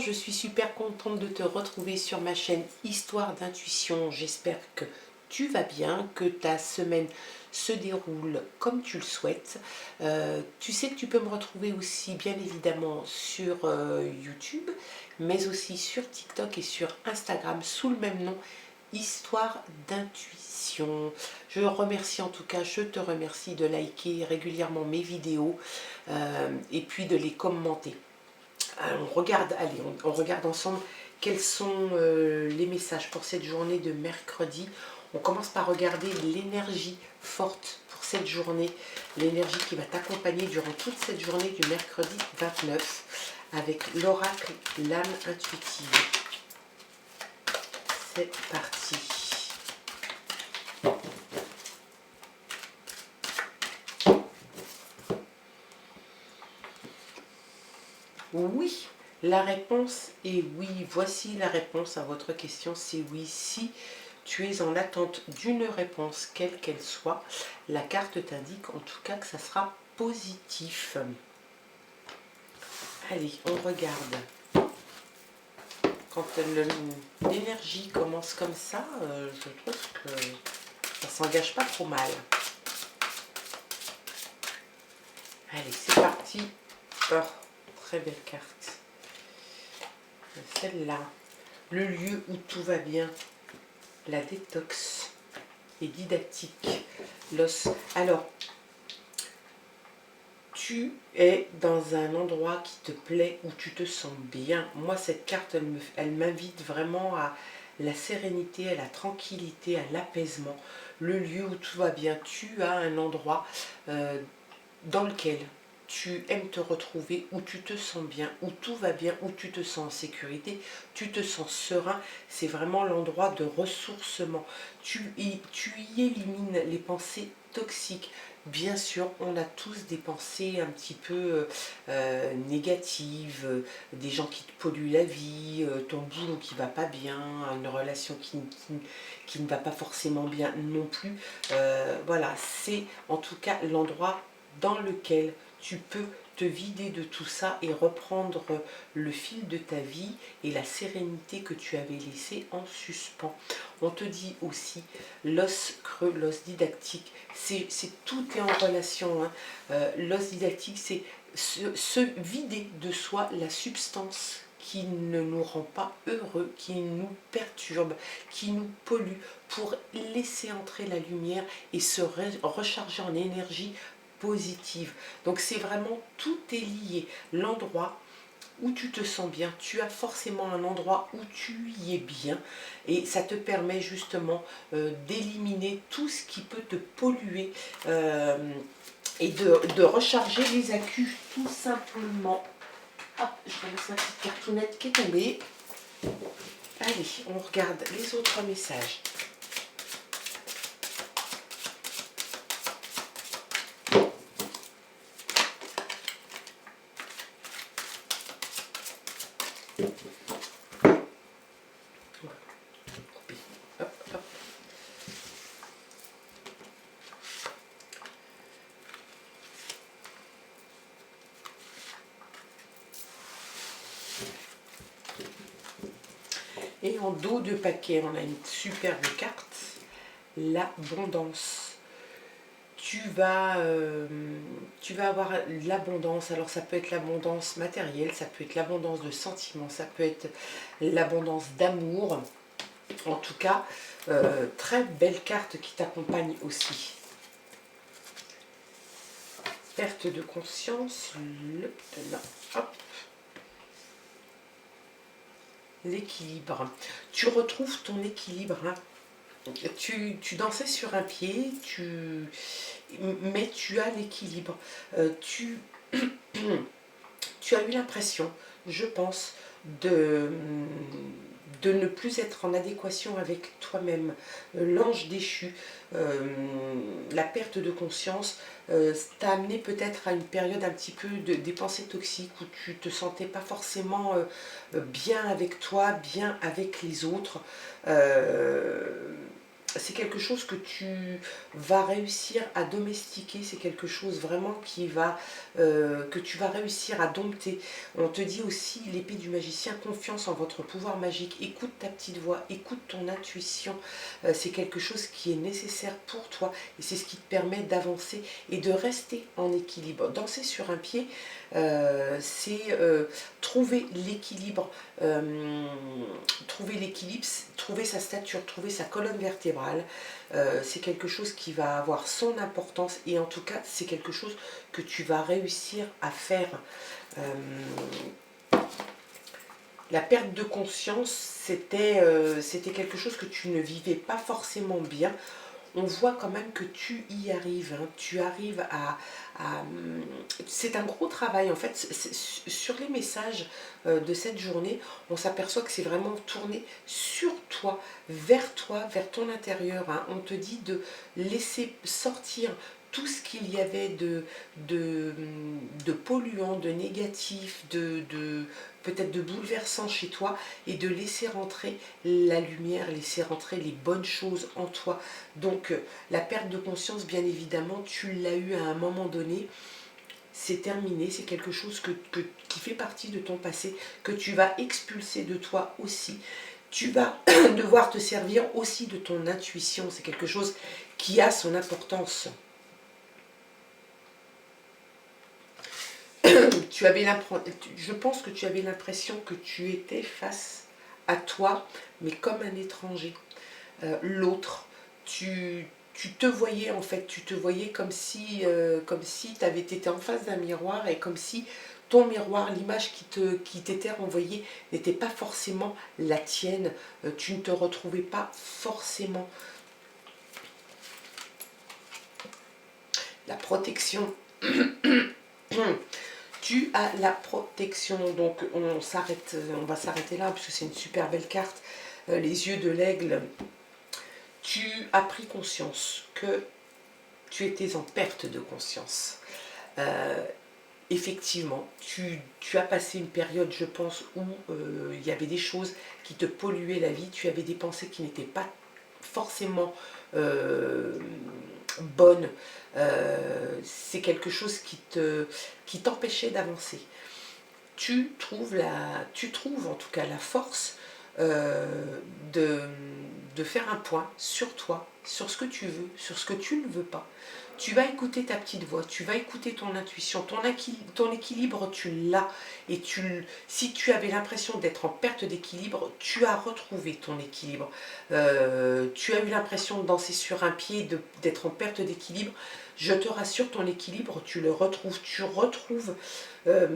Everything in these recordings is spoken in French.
je suis super contente de te retrouver sur ma chaîne Histoire d'intuition. J'espère que tu vas bien, que ta semaine se déroule comme tu le souhaites. Tu sais que tu peux me retrouver aussi bien évidemment sur YouTube, mais aussi sur TikTok et sur Instagram sous le même nom, Histoire d'intuition. Je remercie en tout cas, je te remercie de liker régulièrement mes vidéos et puis de les commenter. Alors, on regarde ensemble quels sont les messages pour cette journée de mercredi. On commence par regarder l'énergie forte pour cette journée, l'énergie qui va t'accompagner durant toute cette journée du mercredi 29 avec l'oracle l'âme intuitive. C'est parti. Oui, la réponse est oui. Voici la réponse à votre question, c'est oui. Si tu es en attente d'une réponse, quelle qu'elle soit, la carte t'indique en tout cas que ça sera positif. Allez, on regarde. Quand l'énergie commence comme ça, je trouve que ça s'engage pas trop mal. Allez, c'est parti. Oh, très belle carte. Celle-là, le lieu où tout va bien, la détox est didactique. L'os. Alors, tu es dans un endroit qui te plaît, où tu te sens bien. Moi, cette carte, elle m'invite vraiment à la sérénité, à la tranquillité, à l'apaisement. Le lieu où tout va bien. Tu as un endroit dans lequel tu aimes te retrouver, où tu te sens bien, où tout va bien, où tu te sens en sécurité, tu te sens serein. C'est vraiment l'endroit de ressourcement. Tu y élimines les pensées toxiques. Bien sûr, on a tous des pensées un petit peu négatives, des gens qui te polluent la vie, ton boulot qui va pas bien, une relation qui ne va pas forcément bien non plus. Voilà, c'est en tout cas l'endroit dans lequel tu peux te vider de tout ça et reprendre le fil de ta vie et la sérénité que tu avais laissée en suspens. On te dit aussi l'os creux, l'os didactique, c'est tout est en relation. Hein. L'os didactique, c'est se vider de soi la substance qui ne nous rend pas heureux, qui nous perturbe, qui nous pollue, pour laisser entrer la lumière et se recharger en énergie positive. Donc c'est vraiment, tout est lié. L'endroit où tu te sens bien, tu as forcément un endroit où tu y es bien et ça te permet justement d'éliminer tout ce qui peut te polluer et de recharger les accus tout simplement. Hop, je ramasse ma petite cartonnette qui est tombée. Allez, on regarde les autres messages. Hop, hop. Et en dos de paquet, on a une superbe carte, l'abondance. Tu vas avoir l'abondance. Alors ça peut être l'abondance matérielle, ça peut être l'abondance de sentiments, ça peut être l'abondance d'amour. En tout cas, très belle carte qui t'accompagne aussi. Perte de conscience, l'équilibre. Tu retrouves ton équilibre. Hein. Tu dansais sur un pied, mais tu as l'équilibre. Tu as eu l'impression, je pense, de ne plus être en adéquation avec toi-même. L'ange déchu, la perte de conscience, t'a amené peut-être à une période un petit peu des pensées toxiques où tu te sentais pas forcément bien avec toi, bien avec les autres. c'est quelque chose que tu vas réussir à domestiquer, c'est quelque chose vraiment que tu vas réussir à dompter. On te dit aussi, l'épée du magicien, confiance en votre pouvoir magique, écoute ta petite voix, écoute ton intuition, c'est quelque chose qui est nécessaire pour toi et c'est ce qui te permet d'avancer et de rester en équilibre. Danser sur un pied, c'est trouver l'équilibre, trouver sa stature, trouver sa colonne vertébrale, c'est quelque chose qui va avoir son importance et en tout cas c'est quelque chose que tu vas réussir à faire. Euh, la perte de conscience, c'était quelque chose que tu ne vivais pas forcément bien. On voit quand même que tu y arrives, hein. Tu arrives c'est un gros travail en fait. Sur les messages de cette journée, on s'aperçoit que c'est vraiment tourné sur toi, vers ton intérieur, hein. On te dit de laisser sortir tout ce qu'il y avait de polluant, de négatif, peut-être de bouleversant chez toi et de laisser rentrer la lumière, laisser rentrer les bonnes choses en toi. Donc la perte de conscience, bien évidemment, tu l'as eu à un moment donné, c'est terminé, c'est quelque chose qui fait partie de ton passé, que tu vas expulser de toi aussi. Tu vas devoir te servir aussi de ton intuition, c'est quelque chose qui a son importance. Je pense que tu avais l'impression que tu étais face à toi, mais comme un étranger. L'autre, tu te voyais en fait, tu te voyais comme si tu avais été en face d'un miroir et comme si ton miroir, l'image qui t'était renvoyée n'était pas forcément la tienne. Tu ne te retrouvais pas forcément. La protection. Tu as la protection, donc on va s'arrêter là parce que c'est une super belle carte. Les yeux de l'aigle. Tu as pris conscience que tu étais en perte de conscience. Effectivement, tu as passé une période, je pense, où il y avait des choses qui te polluaient la vie, tu avais des pensées qui n'étaient pas forcément bonnes. C'est quelque chose qui t'empêchait d'avancer. Tu trouves en tout cas la force de, de faire un point sur toi, sur ce que tu veux, sur ce que tu ne veux pas. Tu vas écouter ta petite voix, tu vas écouter ton intuition, ton équilibre, tu l'as. Et si tu avais l'impression d'être en perte d'équilibre, tu as retrouvé ton équilibre. Tu as eu l'impression de danser sur un pied, d'être en perte d'équilibre. Je te rassure, ton équilibre, tu le retrouves. Tu retrouves euh,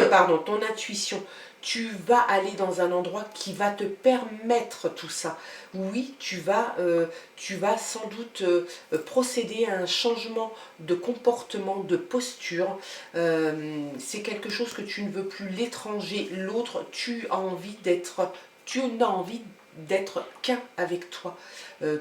pardon, ton intuition. Tu vas aller dans un endroit qui va te permettre tout ça. Oui, tu vas sans doute procéder à un changement de comportement, de posture. C'est quelque chose que tu ne veux plus. L'étranger, l'autre, tu n'as envie d'être qu'un avec toi.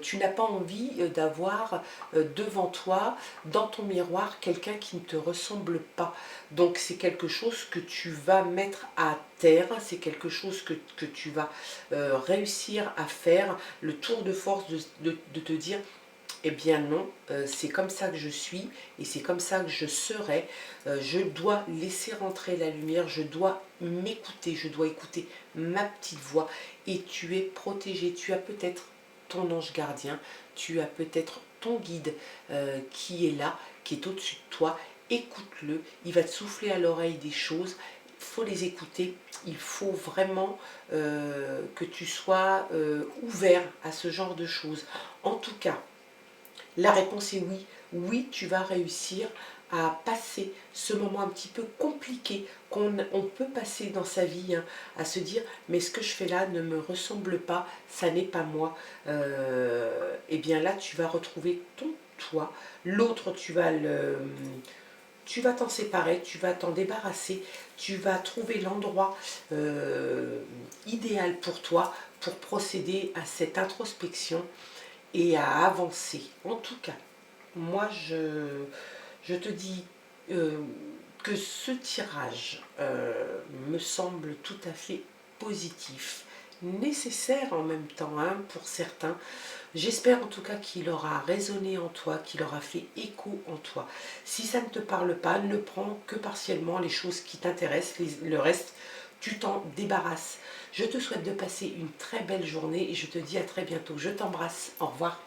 Tu n'as pas envie d'avoir devant toi, dans ton miroir, quelqu'un qui ne te ressemble pas. Donc c'est quelque chose que tu vas mettre à terre, c'est quelque chose que tu vas réussir à faire, le tour de force de te dire, eh bien non, c'est comme ça que je suis et c'est comme ça que je serai. Je dois laisser rentrer la lumière, je dois m'écouter, je dois écouter ma petite voix et tu es protégé. Tu as peut-être ton ange gardien, tu as peut-être ton guide qui est là, qui est au-dessus de toi. Écoute-le, il va te souffler à l'oreille des choses, il faut les écouter, il faut vraiment que tu sois ouvert à ce genre de choses. En tout cas, la réponse est oui. Oui, tu vas réussir à passer ce moment un petit peu compliqué qu'on peut passer dans sa vie, hein, à se dire mais ce que je fais là ne me ressemble pas, ça n'est pas moi. Et bien là, tu vas retrouver ton toi. L'autre, tu vas t'en séparer, tu vas t'en débarrasser, tu vas trouver l'endroit idéal pour toi pour procéder à cette introspection et à avancer. En tout cas, moi je te dis que ce tirage me semble tout à fait positif, nécessaire en même temps, hein, pour certains. J'espère en tout cas qu'il aura résonné en toi, qu'il aura fait écho en toi. Si ça ne te parle pas, ne prends que partiellement les choses qui t'intéressent, le reste, tu t'en débarrasses. Je te souhaite de passer une très belle journée et je te dis à très bientôt. Je t'embrasse. Au revoir.